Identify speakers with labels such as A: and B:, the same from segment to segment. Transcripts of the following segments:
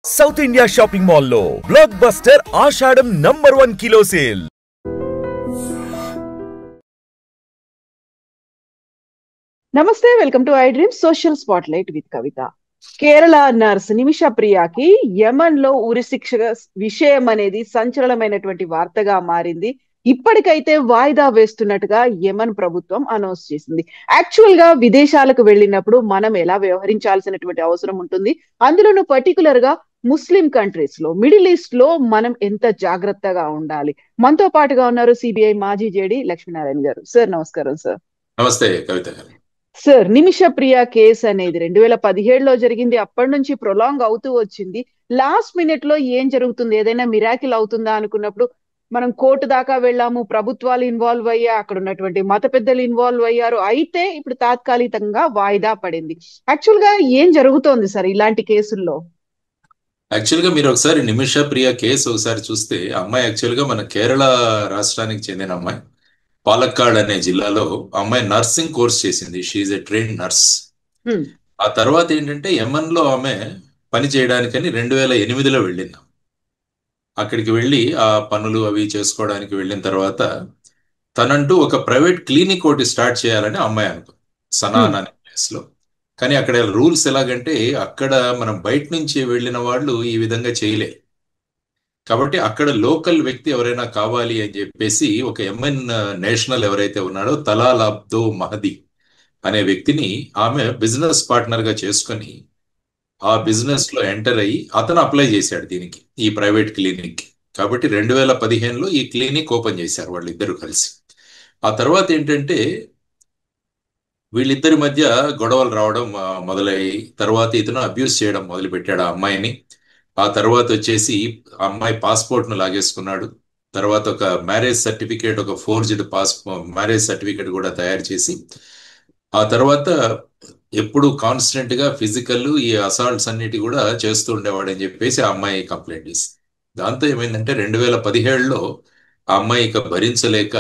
A: South India shopping మాల్లో blockbuster ఆషాఢం number 1 kilo sale.
B: నమస్తే, welcome to I dream social spotlight with Kavitha. Kerala nurse Nimisha ప్రియాకి Yemen లో ఉరి శిక్ష విషయం అనేది సంచలనమైనటువంటి వార్తగా మారింది. ఇప్పటికైతే వాయిదా వేస్తున్నట్టుగా యమన్ ప్రభుత్వం అనౌన్స్ చేసింది. యాక్చువల్ గా విదేశాలకు వెళ్ళినప్పుడు మనం ఎలా వ్యవహరించాల్సినటువంటి అవసరం ఉంటుంది, అందులోనూ పర్టికులర్ గా ముస్లిం కంట్రీస్ లో, మిడిల్ ఈస్ట్ లో మనం ఎంత జాగ్రత్తగా ఉండాలి. మనతో పాటుగా ఉన్నారు సిబిఐ మాజీ జేడి లక్ష్మీనారాయణ గారు. సార్ నమస్కారం. సార్
C: నమస్తే కవిత గారు.
B: సార్, నిమిష ప్రియ కేసు అనేది 2017లో జరిగింది. అప్పటి నుంచి ప్రొలాంగ్ అవుతూ వచ్చింది. లాస్ట్ మినిట్ లో ఏం జరుగుతుంది, ఏదైనా మిరాకిల్ అవుతుందా అనుకున్నప్పుడు మనం కోర్టు దాకా వెళ్ళాము, ప్రభుత్వాలు ఇన్వాల్వ్ అయ్యా, అక్కడ ఉన్నటువంటి మత పెద్దలు ఇన్వాల్వ్ అయ్యారు. అయితే ఇప్పుడు తాత్కాలికంగా వాయిదా పడింది. యాక్చువల్ గా ఏం జరుగుతోంది సార్ ఇలాంటి కేసుల్లో?
C: యాక్చువల్ గా మీరు ఒకసారి నిమిష ప్రియ కేసు ఒకసారి చూస్తే, అమ్మాయి యాక్చువల్ గా మన కేరళ రాష్ట్రానికి చెందిన అమ్మాయి. పాలక్కాడ్ అనే జిల్లాలో అమ్మాయి నర్సింగ్ కోర్స్ చేసింది. She is a train nurse. ఆ తర్వాత ఏంటంటే యమన్ లో ఆమె పని చేయడానికని 2008లో వెళ్ళింది. అక్కడికి వెళ్ళి ఆ పనులు అవి చేసుకోవడానికి వెళ్ళిన తర్వాత తనంటూ ఒక ప్రైవేట్ క్లినిక్ ఒకటి స్టార్ట్ చేయాలని అమ్మాయి అనుకుంది, సనాన్ అనే ప్లేస్ లో. కానీ అక్కడ రూల్స్ ఎలాగంటే, అక్కడ మనం బయట నుంచి వెళ్ళిన వాళ్ళు ఈ విధంగా చేయలేరు. కాబట్టి అక్కడ లోకల్ వ్యక్తి ఎవరైనా కావాలి అని చెప్పేసి ఒక ఎంఎన్ నేషనల్ ఎవరైతే ఉన్నాడో తలాల్ అబ్దో మహదీ అనే వ్యక్తిని ఆమె బిజినెస్ పార్ట్నర్ గా చేసుకొని ఆ బిజినెస్ లో ఎంటర్ అయ్యి అతను అప్లై చేశాడు దీనికి, ఈ ప్రైవేట్ క్లినిక్. కాబట్టి 2015లో ఈ క్లినిక్ ఓపెన్ చేశారు వాళ్ళిద్దరూ కలిసి. ఆ తర్వాత ఏంటంటే వీళ్ళిద్దరి మధ్య గొడవలు రావడం మొదలయ్యి, తర్వాత ఇతను అబ్యూస్ చేయడం మొదలుపెట్టాడు ఆ అమ్మాయిని. ఆ తర్వాత వచ్చేసి ఆ అమ్మాయి పాస్పోర్ట్ ను లాగేసుకున్నాడు. తర్వాత ఒక మ్యారేజ్ సర్టిఫికేట్, ఒక ఫోర్జ్డ్ మ్యారేజ్ సర్టిఫికేట్ కూడా తయారు చేసి, ఆ తర్వాత ఎప్పుడు కాన్స్టెంట్ గా ఫిజికల్ ఈ అసాల్ట్స్ అన్నిటి కూడా చేస్తూ ఉండేవాడు అని చెప్పేసి ఆ అమ్మాయి కంప్లైంట్ చేసింది. దాంతో ఏమైందంటే 2017లో ఆ అమ్మాయి ఇక భరించలేక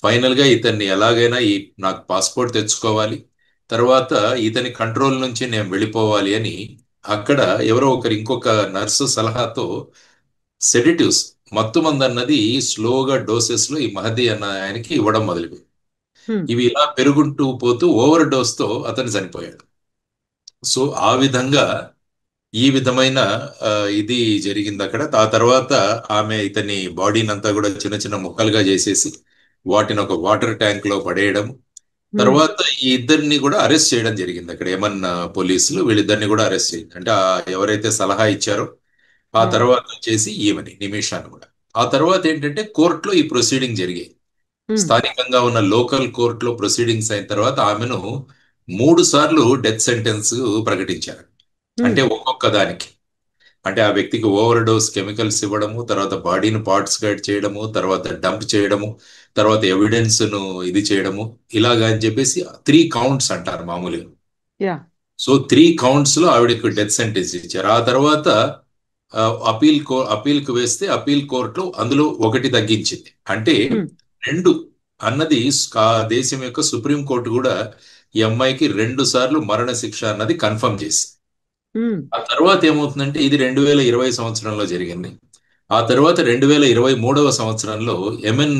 C: ఫైనల్ గా ఇతన్ని ఎలాగైనా నాకు పాస్పోర్ట్ తెచ్చుకోవాలి, తర్వాత ఇతని కంట్రోల్ నుంచి నేను వెళ్ళిపోవాలి అని అక్కడ ఎవరో ఒకరు ఇంకొక నర్సు సలహాతో సెడిటివ్స్, మత్తు మందు అన్నది స్లోగా డోసెస్ లో ఈ మహదీ అన్న ఆయనకి ఇవ్వడం మొదలుపెట్టింది. ఇవి ఇలా పెరుగుంటూ పోతూ ఓవర్ డోస్ తో అతను చనిపోయాడు. సో ఆ విధంగా ఈ విధమైన ఇది జరిగింది అక్కడ. ఆ తర్వాత ఆమె ఇతని బాడీని అంతా కూడా చిన్న చిన్న ముక్కలుగా చేసేసి వాటిని ఒక వాటర్ ట్యాంక్ లో పడేయడం. తర్వాత ఈ ఇద్దరిని కూడా అరెస్ట్ చేయడం జరిగింది అక్కడ. ఏమన్నా పోలీసులు వీళ్ళిద్దరిని కూడా అరెస్ట్ చేయండి అంటే ఎవరైతే సలహా ఇచ్చారో ఆ తర్వాత వచ్చేసి ఈమెని నిమిషాన్ని కూడా. ఆ తర్వాత ఏంటంటే కోర్టులో ఈ ప్రొసీడింగ్ జరిగాయి. స్థానికంగా ఉన్న లోకల్ కోర్టులో ప్రొసీడింగ్స్ అయిన తర్వాత ఆమెను 3 సార్లు డెత్ సెంటెన్స్ ప్రకటించారు. అంటే ఒక్కొక్క దానికి, అంటే ఆ వ్యక్తికి ఓవర్ డోస్ కెమికల్స్ ఇవ్వడము, తర్వాత బాడీని పార్ట్స్ గైడ్ చేయడము, తర్వాత డంప్ చేయడము, తర్వాత ఎవిడెన్స్ ను ఇది చేయడము, ఇలాగా అని చెప్పేసి 3 కౌంట్స్ అంటారు మామూలుగా. సో 3 కౌంట్స్ లో ఆవిడకి డెత్ సెంటెన్స్ ఇచ్చారు. ఆ తర్వాత అపీల్ కు వేస్తే అపీల్ కోర్టు అందులో ఒకటి తగ్గించింది. అంటే 2 అన్నది ఆ దేశం యొక్క సుప్రీం కోర్టు కూడా ఈ అమ్మాయికి 2 సార్లు మరణ శిక్ష అన్నది కన్ఫర్మ్ చేసి. ఆ తర్వాత ఏమవుతుందంటే ఇది 2020 సంవత్సరంలో జరిగింది. ఆ తర్వాత 2023 సంవత్సరంలో యెమెన్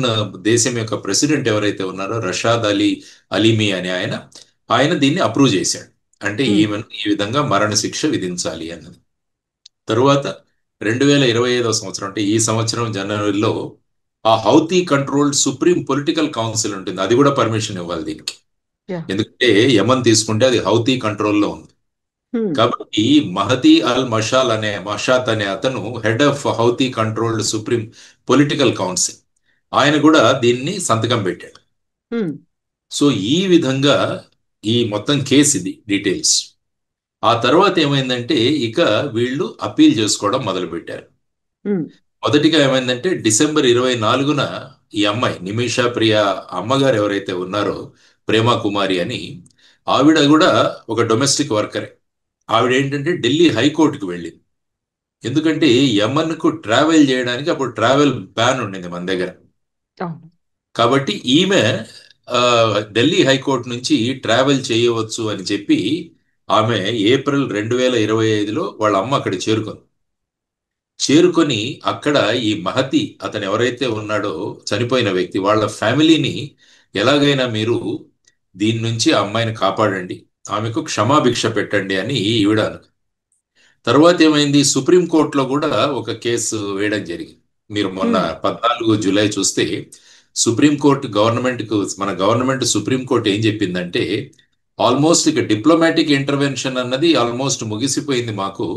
C: దేశం యొక్క ప్రెసిడెంట్ ఎవరైతే ఉన్నారో రషాద్ అలీమి అనే ఆయన దీన్ని అప్రూవ్ చేశాడు. అంటే ఈమెను ఈ విధంగా మరణ శిక్ష విధించాలి అన్నది. తరువాత 2025 సంవత్సరం, అంటే ఈ సంవత్సరం జనవరిలో ఆ Houthi controlled supreme political council ఉంటుంది, అది కూడా పర్మిషన్ ఇవ్వాలి దీనికి. ఎందుకంటే యమన్ తీసుకుంటే అది హౌతీ కంట్రోల్లో ఉంది. కాబట్టి మహదీ అల్ మషాత్ అనే అతను head of Houthi controlled supreme political council, ఆయన కూడా దీన్ని సంతకం పెట్టాడు. సో ఈ విధంగా ఈ మొత్తం కేసు ఇది డీటెయిల్స్. ఆ తర్వాత ఏమైందంటే ఇక వీళ్ళు అప్పీల్ చేసుకోవడం మొదలు పెట్టారు. మొదటిగా ఏమైందంటే డిసెంబర్ 24న ఈ అమ్మాయి నిమిష ప్రియ అమ్మగారు ఎవరైతే ఉన్నారో ప్రేమ కుమారి అని, ఆవిడ కూడా ఒక డొమెస్టిక్ వర్కరే. ఆవిడ ఏంటంటే ఢిల్లీ హైకోర్టుకు వెళ్ళింది. ఎందుకంటే యమన్ కు ట్రావెల్ చేయడానికి అప్పుడు ట్రావెల్ బ్యాన్ ఉండింది మన దగ్గర. కాబట్టి ఈమె ఢిల్లీ హైకోర్టు నుంచి ట్రావెల్ చేయవచ్చు అని చెప్పి ఆమె ఏప్రిల్ 2025లో వాళ్ళ అమ్మ అక్కడ చేరుకుంది. చేరుకొని అక్కడ ఈ మహతి అతను ఎవరైతే ఉన్నాడో చనిపోయిన వ్యక్తి వాళ్ళ ఫ్యామిలీని ఎలాగైనా మీరు దీని నుంచి ఆ అమ్మాయిని కాపాడండి, ఆమెకు క్షమాభిక్ష పెట్టండి అని ఈవిడ తర్వాత ఏమైంది, సుప్రీంకోర్టులో కూడా ఒక కేసు వేయడం జరిగింది. మీరు మొన్న
B: ఉమ్,
C: 14 జూలై చూస్తే సుప్రీంకోర్టు మన గవర్నమెంట్ సుప్రీంకోర్టు ఏం చెప్పిందంటే ఆల్మోస్ట్ ఇక డిప్లొమాటిక్ ఇంటర్వెన్షన్ అన్నది ఆల్మోస్ట్ ముగిసిపోయింది మాకు.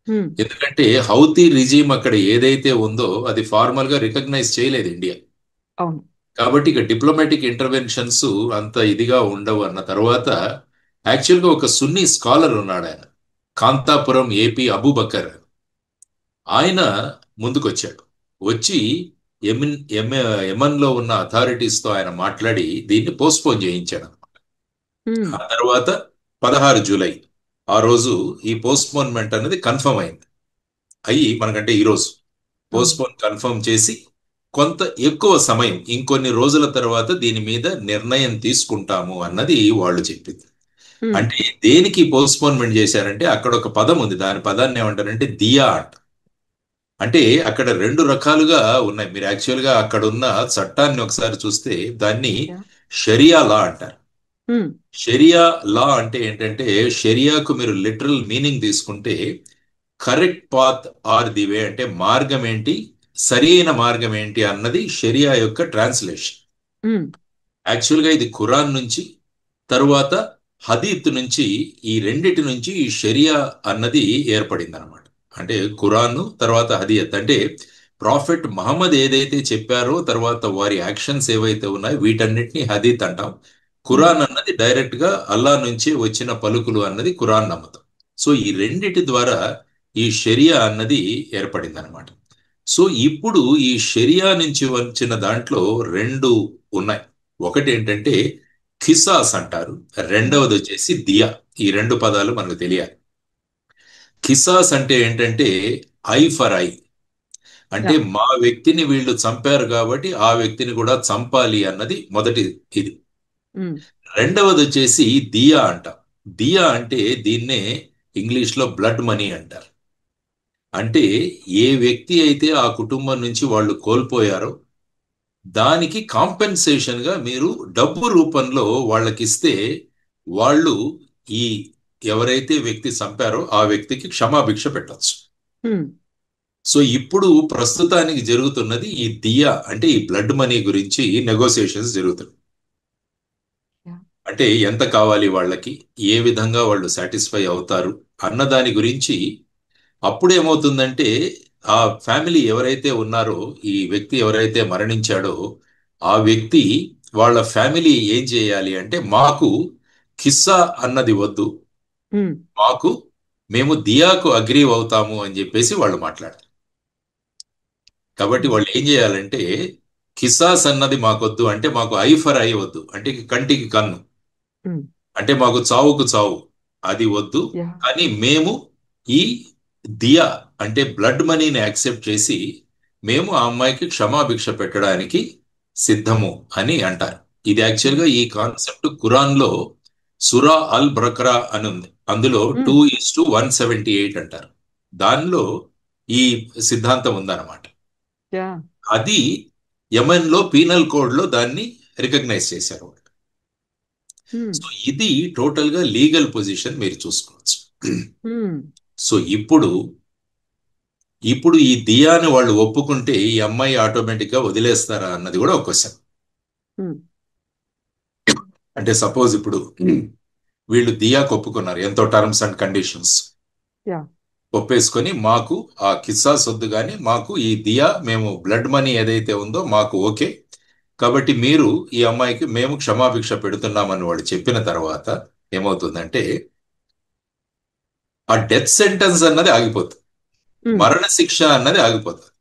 B: ఉమ్,
C: ఎందుకంటే హౌతీ రిజీమ్ అక్కడ ఏదైతే ఉందో అది ఫార్మల్ గా రికగ్నైజ్ చేయలేదు ఇండియా.
B: అవును.
C: కాబట్టి ఇక డిప్లొమాటిక్ ఇంటర్వెన్షన్స్ అంత ఇదిగా ఉండవు అన్న తర్వాత యాక్చువల్గా ఒక సున్నీ స్కాలర్ ఉన్నాడు ఆయన, కాంతాపురం ఏపీ అబూబకర్. ఆయన ముందుకొచ్చాడు. వచ్చి యమన్ లో ఉన్న అథారిటీస్ తో ఆయన మాట్లాడి దీన్ని పోస్ట్పోన్ చేయించాడు.
B: ఉమ్,
C: ఆ తర్వాత 16 జూలై ఆ రోజు ఈ పోస్ట్పోన్మెంట్ అనేది కన్ఫర్మ్ అయింది. అయ్యి మనకంటే ఈ రోజు
B: అవును.
C: పోస్ట్పోన్ కన్ఫర్మ్ చేసి కొంత ఎక్కువ సమయం ఇంకొన్ని రోజుల తర్వాత దీని మీద నిర్ణయం తీసుకుంటాము అన్నది వాళ్ళు చెప్పింది.
B: ఉమ్,
C: అంటే దేనికి పోస్ట్పోన్మెంట్ చేశారంటే అక్కడ ఒక పదం ఉంది, దాని పదాన్ని ఏమంటారంటే దియా అంట. అంటే అక్కడ రెండు రకాలుగా ఉన్నాయి. మీరు యాక్చువల్గా అక్కడ ఉన్న చట్టాన్ని ఒకసారి చూస్తే దాన్ని
B: యా.
C: షరియా లా అంటారు.
B: ఉమ్,
C: షరియా లా అంటే ఏంటంటే షరియాకు మీరు లిటరల్ మీనింగ్ తీసుకుంటే correct path or the way, అంటే మార్గం ఏంటి, సరైన మార్గం ఏంటి అన్నది షరియా యొక్క ట్రాన్స్లేషన్.
B: ఉమ్,
C: యాక్చువల్గా ఇది ఖురాన్ నుంచి తరువాత హదీత్ నుంచి, ఈ రెండిటి నుంచి ఈ షరియా అన్నది ఏర్పడింది అనమాట. అంటే ఖురాన్ తర్వాత హదీత్ అంటే ప్రాఫెట్ మహమ్మద్ ఏదైతే చెప్పారో తర్వాత వారి యాక్షన్స్ ఏవైతే ఉన్నాయో వీటన్నిటిని హదీత్ అంటాం.
B: ఉమ్,
C: ఖురాన్ అన్నది డైరెక్ట్ గా అల్లా నుంచి వచ్చిన పలుకులు అన్నది ఖురాన్ నమ్మకం. సో ఈ రెండిటి ద్వారా ఈ షరియా అన్నది ఏర్పడింది అనమాట. సో ఇప్పుడు ఈ షరియా నుంచి వచ్చిన దాంట్లో రెండు ఉన్నాయి. ఒకటి ఏంటంటే ఖిసాస్ అంటారు,
B: ఉమ్,
C: రెండవది వచ్చేసి దియా. ఈ రెండు పదాలు మనకు తెలియాలి. ఖిసాస్ అంటే ఏంటంటే ఐ ఫర్ ఐ, అంటే
B: యా.
C: మా వ్యక్తిని వీళ్ళు చంపారు కాబట్టి ఆ వ్యక్తిని కూడా చంపాలి అన్నది మొదటి ఇది.
B: ఉమ్,
C: రెండవది వచ్చేసి దియా అంట. దియా అంటే దీన్నే ఇంగ్లీష్ లో బ్లడ్ మనీ అంటారు. అంటే ఏ వ్యక్తి అయితే ఆ కుటుంబం నుంచి వాళ్ళు కోల్పోయారో దానికి కాంపెన్సేషన్ గా మీరు డబ్బు రూపంలో వాళ్ళకి ఇస్తే వాళ్ళు ఈ ఎవరైతే వ్యక్తి చంపారో ఆ వ్యక్తికి క్షమాభిక్ష పెట్టొచ్చు.
B: ఉమ్,
C: సో ఇప్పుడు ప్రస్తుతానికి జరుగుతున్నది ఈ దియా అంటే ఈ బ్లడ్ మనీ గురించి నెగోసియేషన్స్ జరుగుతున్నాయి.
B: యా.
C: అంటే ఎంత కావాలి వాళ్ళకి, ఏ విధంగా వాళ్ళు సాటిస్ఫై అవుతారు అన్న దాని గురించి. అప్పుడేమవుతుందంటే ఆ ఫ్యామిలీ ఎవరైతే ఉన్నారో, ఈ వ్యక్తి ఎవరైతే మరణించాడో ఆ వ్యక్తి వాళ్ళ ఫ్యామిలీ ఏం చేయాలి అంటే మాకు కిస్సా అన్నది వద్దు,
B: ఉమ్,
C: మాకు మేము దియాకు అగ్రీ అవుతాము అని చెప్పేసి వాళ్ళు మాట్లాడారు. కాబట్టి
B: ఉమ్,
C: వాళ్ళు ఏం చేయాలంటే కిసాస్ అన్నది మాకొద్దు, అంటే మాకు ఐ ఫర్ ఐ వద్దు, అంటే కంటికి కన్ను,
B: ఉమ్,
C: అంటే మాకు చావుకు చావు అది వద్దు.
B: యా.
C: కానీ మేము ఈ దియా అంటే బ్లడ్ మనీని యాక్సెప్ట్ చేసి మేము ఆ అమ్మాయికి క్షమాభిక్ష పెట్టడానికి సిద్ధము అని అంటారు. ఇది
B: ఉమ్,
C: యాక్చువల్గా ఈ కాన్సెప్ట్ ఖురాన్ లో సురా అల్ బక్రా అని ఉంది, అందులో
B: ఉమ్,
C: 2:178 అంటారు. దానిలో ఈ సిద్ధాంతం ఉందన్నమాట.
B: యా.
C: అది యమన్ లో పీనల్ కోడ్ లో దాన్ని రికగ్నైజ్ చేశారు వాళ్ళు.
B: ఉమ్,
C: సో ఇది టోటల్ గా లీగల్ పొజిషన్ మీరు చూసుకోవచ్చు.
B: ఉమ్,
C: సో ఇప్పుడు ఈ దియాని వాళ్ళు ఒప్పుకుంటే ఈ అమ్మాయి ఆటోమేటిక్ గా వదిలేస్తారా అన్నది కూడా ఒక క్వశ్చన్.
B: ఉమ్,
C: అంటే సపోజ్ ఇప్పుడు వీళ్ళు దియాకు ఒప్పుకున్నారు, ఎంతో టర్మ్స్ అండ్ కండిషన్స్
B: యా.
C: ఒప్పేసుకొని మాకు ఆ కిస్సా సొద్దు కానీ మాకు ఈ దియా, మేము బ్లడ్ మనీ ఏదైతే ఉందో మాకు ఓకే, కాబట్టి మీరు ఈ అమ్మాయికి మేము క్షమాభిక్ష పెడుతున్నామని వాళ్ళు చెప్పిన తర్వాత ఏమవుతుందంటే ఆ డెత్ సెంటెన్స్ అన్నది ఆగిపోతుంది,
B: ఉమ్,
C: మరణ శిక్ష అన్నది ఆగిపోతుంది.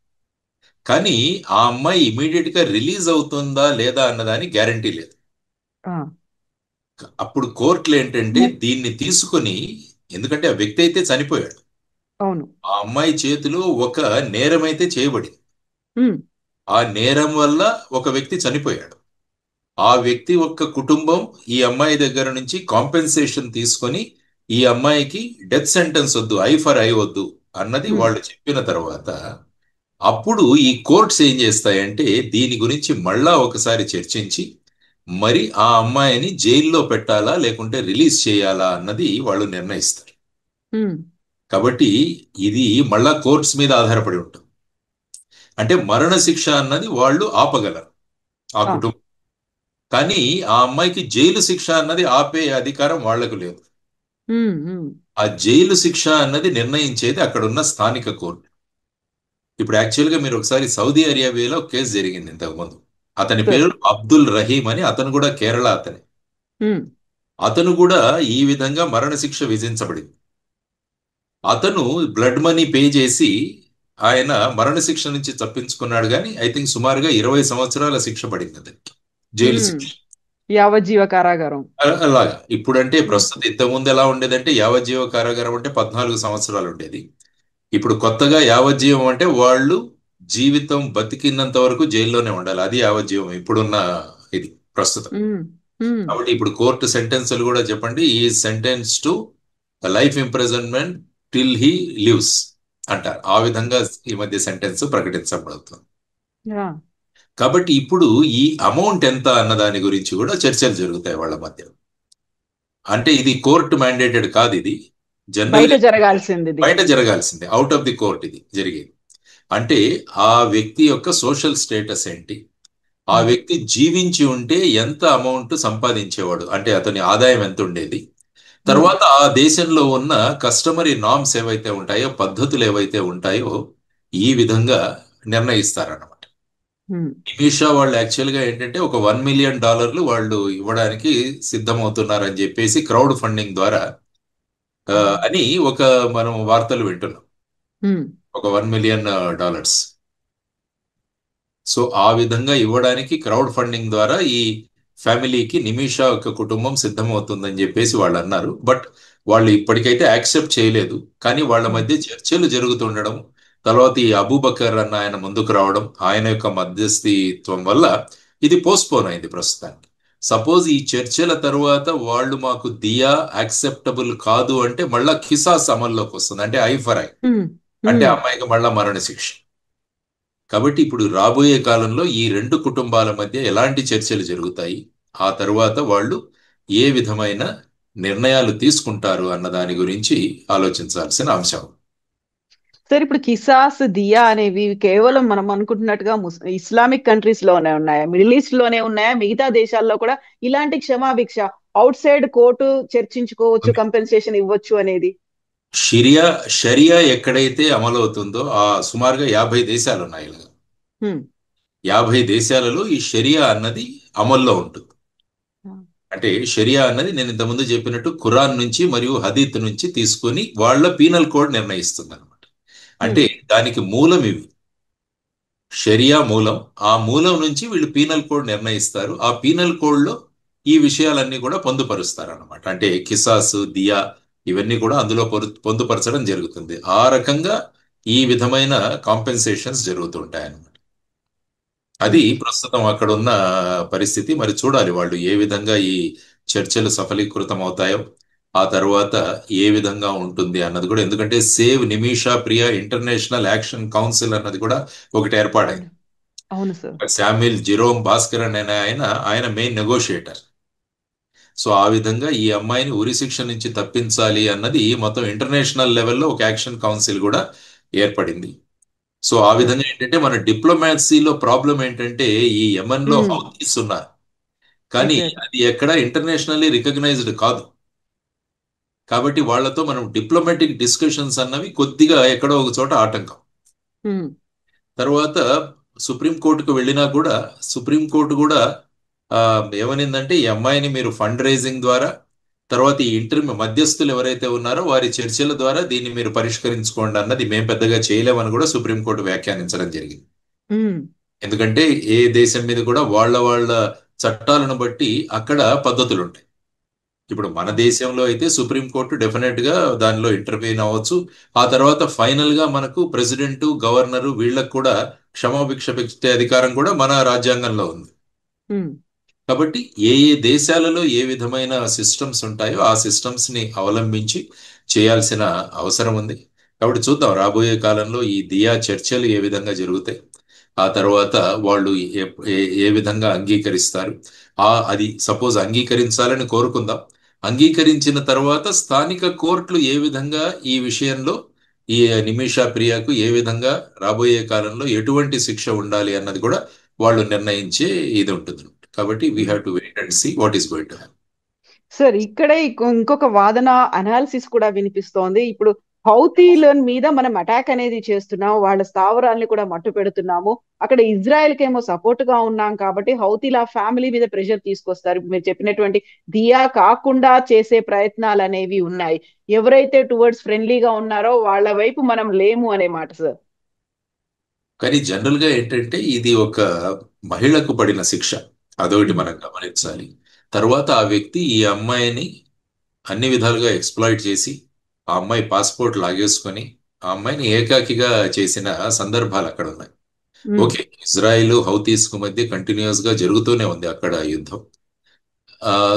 C: కానీ ఆ అమ్మాయి ఇమీడియట్ గా రిలీజ్ అవుతుందా లేదా అన్నదాని గ్యారంటీ లేదు.
B: ఆ,
C: అప్పుడు కోర్టులు ఏంటంటే దీన్ని తీసుకొని, ఎందుకంటే ఆ వ్యక్తి అయితే చనిపోయాడు,
B: అవును.
C: ఆ అమ్మాయి చేతిలో ఒక నేరం అయితే చేయబడింది,
B: ఉమ్,
C: ఆ నేరం వల్ల ఒక వ్యక్తి చనిపోయాడు. ఆ వ్యక్తి యొక్క కుటుంబం ఈ అమ్మాయి దగ్గర నుంచి కాంపెన్సేషన్ తీసుకొని ఈ అమ్మాయికి డెత్ సెంటెన్స్ వద్దు, ఐ ఫర్ ఐ వద్దు, అన్నది
B: ఉమ్,
C: వాళ్ళు చెప్పిన తర్వాత అప్పుడు ఈ కోర్ట్స్ ఏం చేస్తాయంటే దీని గురించి మళ్ళా ఒకసారి చర్చించి మరి ఆ అమ్మాయిని జైల్లో పెట్టాలా లేకుంటే రిలీజ్ చేయాలా అన్నది వాళ్ళు నిర్ణయిస్తారు.
B: ఉమ్,
C: కాబట్టి ఇది మళ్ళా కోర్ట్స్ మీద ఆధారపడి ఉంటుంది. అంటే మరణ శిక్ష అన్నది వాళ్ళు ఆపగలరు ఆ
B: ఆ,
C: కుటుంబం. కానీ ఆ అమ్మాయికి జైలు శిక్ష అన్నది ఆపే అధికారం వాళ్లకు లేదు.
B: ఉమ్, ఉమ్,
C: ఆ జైలు శిక్ష అన్నది నిర్ణయించేది అక్కడున్న స్థానిక కోర్టు. ఇప్పుడు యాక్చువల్గా మీరు ఒకసారి సౌదీ అరేబియాలో ఒక కేసు జరిగింది ఇంతకుముందు. అతని
B: సార్.
C: పేరు అబ్దుల్ రహీం అని, అతను కూడా కేరళ అతనే.
B: ఉమ్,
C: అతను కూడా ఈ విధంగా మరణశిక్ష విధించబడింది. అతను బ్లడ్ మనీ పే చేసి ఆయన మరణశిక్ష నుంచి తప్పించుకున్నాడు, కానీ ఐ థింక్ సుమారుగా 20 సంవత్సరాల శిక్ష పడింది అతనికి, జైలు
B: ఉమ్,
C: శిక్ష.
B: యావజ్జీవ కారాగారం.
C: అలాగా ఇప్పుడంటే
B: ఉమ్,
C: ప్రస్తుతం ఇంతకుముందు ఎలా ఉండేదంటే యావజ్జీవ కారాగారం అంటే 14 సంవత్సరాలు ఉండేది. ఇప్పుడు కొత్తగా యావజ్జీవం అంటే వాళ్ళు జీవితం బతికినంత వరకు జైల్లోనే ఉండాలి, అది యావజ్జీవం ఇప్పుడున్న ఇది ప్రస్తుతం.
B: ఉమ్, ఉమ్,
C: కాబట్టి ఇప్పుడు కోర్టు సెంటెన్స్లు కూడా చెప్పండి, ఈ sentence to life imprisonment till he lives అంటారు. ఆ విధంగా ఈ మధ్య సెంటెన్స్ ప్రకటించబడుతుంది.
B: ఆ,
C: కాబట్టి ఇప్పుడు ఈ అమౌంట్ ఎంత అన్న దాని గురించి కూడా చర్చలు జరుగుతాయి వాళ్ళ మధ్య. అంటే ఇది కోర్టు మ్యాండేటెడ్ కాదు, ఇది
B: బయట
C: జనరల్
B: జరగాల్సింది ఇది.
C: బయట జరగాల్సిందే, అవుట్ ఆఫ్ ది కోర్ట్ ఇది జరిగేది. అంటే ఆ వ్యక్తి యొక్క సోషల్ స్టేటస్ ఏంటి, ఆ
B: ఉమ్,
C: వ్యక్తి జీవించి ఉంటే ఎంత అమౌంట్ సంపాదించేవాడు, అంటే అతని ఆదాయం ఎంత ఉండేది.
B: ఉమ్,
C: తర్వాత ఆ దేశంలో ఉన్న కస్టమరీ నామ్స్ ఏవైతే ఉంటాయో, పద్ధతులు ఏవైతే ఉంటాయో, ఈ విధంగా నిర్ణయిస్తారన్నమాట.
B: ఉమ్,
C: ఇమీషా వాళ్ళు యాక్చువల్గా ఏంటంటే ఒక $1 మిలియన్ వాళ్ళు ఇవ్వడానికి సిద్ధమవుతున్నారని చెప్పేసి క్రౌడ్ ఫండింగ్ ద్వారా అని ఒక మనం వార్తలు వింటున్నాం.
B: ఉమ్,
C: ఒక $1 మిలియన్. సో ఆ విధంగా ఇవ్వడానికి క్రౌడ్ ఫండింగ్ ద్వారా ఈ ఫ్యామిలీకి నిమిషా యొక్క కుటుంబం సిద్ధమవుతుందని చెప్పేసి వాళ్ళు అన్నారు. బట్ వాళ్ళు ఇప్పటికైతే యాక్సెప్ట్ చేయలేదు. కానీ వాళ్ళ
B: ఉమ్,
C: మధ్య చర్చలు జరుగుతుండడం, తర్వాత ఈ అబూబకర్ అన్న ఆయన ముందుకు రావడం, ఆయన యొక్క మధ్యస్థిత్వం వల్ల ఇది పోస్ట్పోన్ అయింది ప్రస్తుతానికి. సపోజ్ ఈ చర్చల తరువాత వాళ్ళు మాకు దియా యాక్సెప్టబుల్ కాదు అంటే మళ్ళా ఖిసాస్ అమల్లోకి వస్తుంది, అంటే ఐ ఫర్ ఐ,
B: ఉమ్,
C: అంటే
B: ఉమ్.
C: అమ్మాయికి మళ్ళా మరణశిక్ష. కాబట్టి ఇప్పుడు రాబోయే కాలంలో ఈ రెండు కుటుంబాల మధ్య ఎలాంటి చర్చలు జరుగుతాయి, ఆ తరువాత వాళ్ళు ఏ విధమైన నిర్ణయాలు తీసుకుంటారు అన్న దాని గురించి ఆలోచించాల్సిన అంశం.
B: సార్, ఇప్పుడు కిసాస్ దియా అనేవి కేవలం మనం అనుకుంటున్నట్టుగా ఇస్లామిక్ కంట్రీస్ లోనే ఉన్నాయా, మిడిల్ ఈస్ట్ లోనే ఉన్నాయా, మిగతా దేశాల్లో కూడా ఇలాంటి క్షమాభిక్ష అవుట్ సైడ్ కోర్టు చర్చించుకోవచ్చు,
C: ఉంది.
B: కంపెన్సేషన్ ఇవ్వచ్చు అనేది?
C: షరియా షరియా ఎక్కడైతే అమలవుతుందో ఆ సుమారుగా 50 దేశాలు ఉన్నాయి ఇలా.
B: హ్మ్.
C: 50 దేశాలలో ఈ షరియా అన్నది అమల్లో ఉంటుంది. అంటే షరియా అన్నది నేను ఇంతకుముందు చెప్పినట్టు ఖురాన్ నుంచి మరియు హదీత్ నుంచి తీసుకొని వాళ్ళ పీనల్ కోడ్ నిర్ణయిస్తుంది అనమాట.
B: హ్మ్.
C: అంటే దానికి మూలం ఇవి, షరియా మూలం. ఆ మూలం నుంచి వీళ్ళు పీనల్ కోడ్ నిర్ణయిస్తారు. ఆ పీనల్ కోడ్ లో ఈ విషయాలన్నీ కూడా పొందుపరుస్తారు అనమాట. అంటే కిసాస్, దియా ఇవన్నీ కూడా అందులో పొందుపరచడం జరుగుతుంది. ఆ రకంగా ఈ విధమైన కాంపెన్సేషన్స్ జరుగుతుంటాయి అన్నమాట. అది
B: హ్మ్.
C: ప్రస్తుతం అక్కడ ఉన్న పరిస్థితి. మరి చూడాలి వాళ్ళు ఏ విధంగా ఈ చర్చలు సఫలీకృతం అవుతాయో, ఆ తర్వాత ఏ విధంగా ఉంటుంది అన్నది కూడా. ఎందుకంటే సేవ్ నిమిషా ప్రియ ఇంటర్నేషనల్ యాక్షన్ కౌన్సిల్ అన్నది కూడా ఒకటి ఏర్పాటైంది.
B: అవును. అవును సార్.
C: శామ్యుల్ జిరోమ్ భాస్కర్ అనే ఆయన ఆయన మెయిన్ నెగోషియేటర్. సో ఆ విధంగా ఈ అమ్మాయిని ఉరి శిక్ష నుంచి తప్పించాలి అన్నది మొత్తం ఇంటర్నేషనల్ లెవెల్లో ఒక యాక్షన్ కౌన్సిల్ కూడా ఏర్పడింది. సో ఆ
B: సార్.
C: విధంగా ఏంటంటే మన డిప్లొమాసీలో ప్రాబ్లం ఏంటంటే ఈ యెమెన్ లో
B: హ్మ్.
C: హౌతీస్ ఉన్నారు,
B: ఎస్
C: కానీ
B: సార్.
C: అది ఎక్కడ ఇంటర్నేషనల్లీ రికగ్నైజ్డ్ కాదు. కాబట్టి వాళ్ళతో మనం డిప్లొమాటిక్ డిస్కషన్స్ అన్నవి కొద్దిగా ఎక్కడో ఒక చోట ఆటంకం.
B: హ్మ్.
C: తర్వాత సుప్రీంకోర్టుకు వెళ్ళినా కూడా సుప్రీంకోర్టు కూడా ఆ, ఏమనిందంటే ఈ అమ్మాయిని మీరు ఫండ్ రైజింగ్ ద్వారా, తర్వాత ఈ మధ్యస్థులు ఎవరైతే ఉన్నారో వారి చర్చల ద్వారా దీన్ని మీరు పరిష్కరించుకోండి అన్నది మేము పెద్దగా చేయలేమని కూడా సుప్రీంకోర్టు వ్యాఖ్యానించడం జరిగింది.
B: హ్మ్.
C: ఎందుకంటే ఏ దేశం మీద కూడా వాళ్ళ వాళ్ళ చట్టాలను బట్టి అక్కడ పద్ధతులు ఉంటాయి. ఇప్పుడు మన
B: అవును.
C: దేశంలో అయితే సుప్రీంకోర్టు డెఫినెట్ గా దానిలో ఇంటర్వ్యూన్ అవ్వచ్చు. ఆ తర్వాత ఫైనల్ గా మనకు ప్రెసిడెంట్, గవర్నరు వీళ్ళకు కూడా క్షమాభిక్ష పెట్టే అధికారం కూడా మన రాజ్యాంగంలో ఉంది.
B: హ్మ్.
C: కాబట్టి ఏ ఏ దేశాలలో ఏ విధమైన సిస్టమ్స్ ఉంటాయో ఆ సిస్టమ్స్ ని అవలంబించి చేయాల్సిన అవసరం ఉంది. కాబట్టి చూద్దాం రాబోయే కాలంలో ఈ దియా చర్చలు ఏ విధంగా జరుగుతాయి, ఆ తర్వాత వాళ్ళు ఏ విధంగా అంగీకరిస్తారు. అది సపోజ్ అంగీకరించాలని కోరుకుందాం. అంగీకరించిన తర్వాత స్థానిక కోర్టులు ఏ విధంగా ఈ విషయంలో ఈ నిమిషా ప్రియాకు ఏ విధంగా రాబోయే కాలంలో ఎటువంటి శిక్ష ఉండాలి అన్నది కూడా వాళ్ళు నిర్ణయించే ఇది ఉంటుంది. కాబట్టి we have to wait and see what is going to happen.
B: Sir ఇక్కడే ఇంకొక వాదన అనాలిసిస్ కూడా వినిపిస్తోంది. ఇప్పుడు హౌతీల మీద మనం అటాక్ అనేది చేస్తున్నాం, వాళ్ళ స్థావరాల్ని కూడా మట్టు పెడుతున్నాము, అక్కడ ఇజ్రాయెల్ కేమో సపోర్ట్ గా ఉన్నాం కాబట్టి హౌతీల ఫ్యామిలీ మీద ప్రెషర్ తీసుకొస్తారు. మీరు చెప్పినటువంటి దియా కాకుండా చేసే ప్రయత్నాలు అనేవి ఉన్నాయి. ఎవరైతే టువర్డ్స్ ఫ్రెండ్లీగా ఉన్నారో వాళ్ళ వైపు మనం లేము అనే మాట సార్.
C: కానీ జనరల్ గా ఏంటంటే ఇది ఒక మహిళకు పడిన శిక్ష, అదొకటి మనం గమనించాలి. తర్వాత ఆ వ్యక్తి ఈ అమ్మాయిని అన్ని విధాలుగా ఎక్స్ప్లాయిట్ చేసి ఆ అమ్మాయి పాస్పోర్ట్ లాగేసుకొని ఆ అమ్మాయిని ఏకాకిగా చేసిన సందర్భాలు అక్కడ ఉన్నాయి. ఓకే, ఇజ్రాయిల్ హౌతీస్ కు మధ్య కంటిన్యూస్ గా జరుగుతూనే ఉంది అక్కడ యుద్ధం.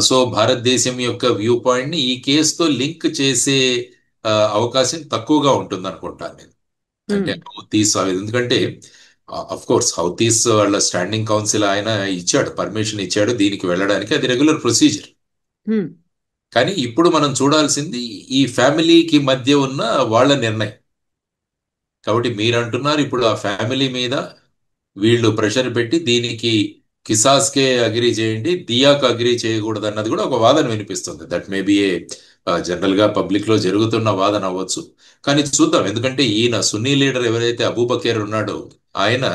C: సో భారతదేశం యొక్క వ్యూ పాయింట్ ని ఈ కేసుతో లింక్ చేసే అవకాశం తక్కువగా ఉంటుంది అనుకుంటాను నేను. అంటే హౌతీస్ ఎందుకంటే అఫ్ కోర్స్ హౌతీస్ వాళ్ళ స్టాండింగ్ కౌన్సిల్ ఆయన ఇచ్చాడు, పర్మిషన్ ఇచ్చాడు దీనికి వెళ్ళడానికి, అది రెగ్యులర్ ప్రొసీజర్. కానీ ఇప్పుడు మనం చూడాల్సింది ఈ ఫ్యామిలీకి మధ్య ఉన్న వాళ్ళ నిర్ణయం. కాబట్టి మీరు అంటున్నారు ఇప్పుడు ఆ ఫ్యామిలీ మీద వీళ్ళు ప్రెషర్ పెట్టి దీనికి కిసాస్కే అగ్రీ చేయండి, దియాకు అగ్రీ చేయకూడదు అన్నది కూడా ఒక వాదన వినిపిస్తుంది. That may be A general గా పబ్లిక్ లో జరుగుతున్న వాదన అవ్వచ్చు. కానీ చూద్దాం, ఎందుకంటే ఈయన సున్నీ లీడర్ ఎవరైతే అబూబకర్ ఉన్నాడో ఆయన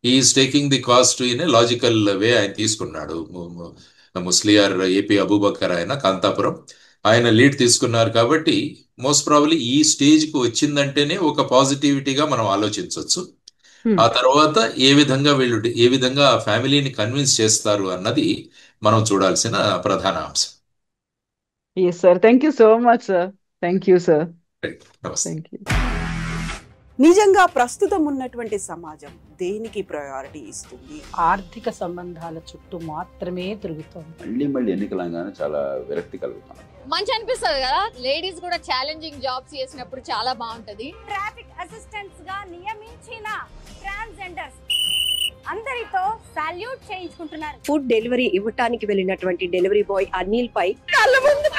C: is taking the cost in a logical way ఆయన తీసుకున్నాడు. ముస్లియార్ ఏపీ అబూబకర్ ఆయన కాంతాపురం ఆయన లీడ్ తీసుకున్నారు. కాబట్టి మోస్ట్ ప్రాబబ్లీ ఈ స్టేజ్ కు వచ్చిందంటేనే ఒక పాజిటివిటీగా మనం ఆలోచించవచ్చు. ఆ తర్వాత ఏ విధంగా ఆ ఫ్యామిలీని కన్విన్స్ చేస్తారు అన్నది మనం చూడాల్సిన ప్రధాన అంశం.
B: Yes sir, thank you so much sir. Thank you sir.
C: నమస్తే.
D: నిజంగా ప్రస్తుతం ఉన్నటువంటి సమాజం దేనికి ప్రయారిటీ ఇస్తుంది?
E: ఆర్థిక సంబంధాల చుట్టూ మాత్రమే తిరుగుతుంది.
F: మళ్ళీ ఎన్నికలంగానే చాలా విరక్తి కలుగుతాను.
G: మంచి అనిపిస్తుంది కదా, లేడీస్ కూడా ఛాలెంజింగ్ జాబ్స్ చేసినప్పుడు చాలా బాగుంటది.
H: ట్రాఫిక్ అసిస్టెంట్స్ గా నియమించిన ట్రాన్స్జెండర్స్ అందరితో సాల్యూట్ చేయించుకుంటున్నారు.
D: ఫుడ్ డెలివరీ ఇవ్వటానికి వెళ్ళినటువంటి డెలివరీ బాయ్ అనిల్ పై కళ్ళ ముందు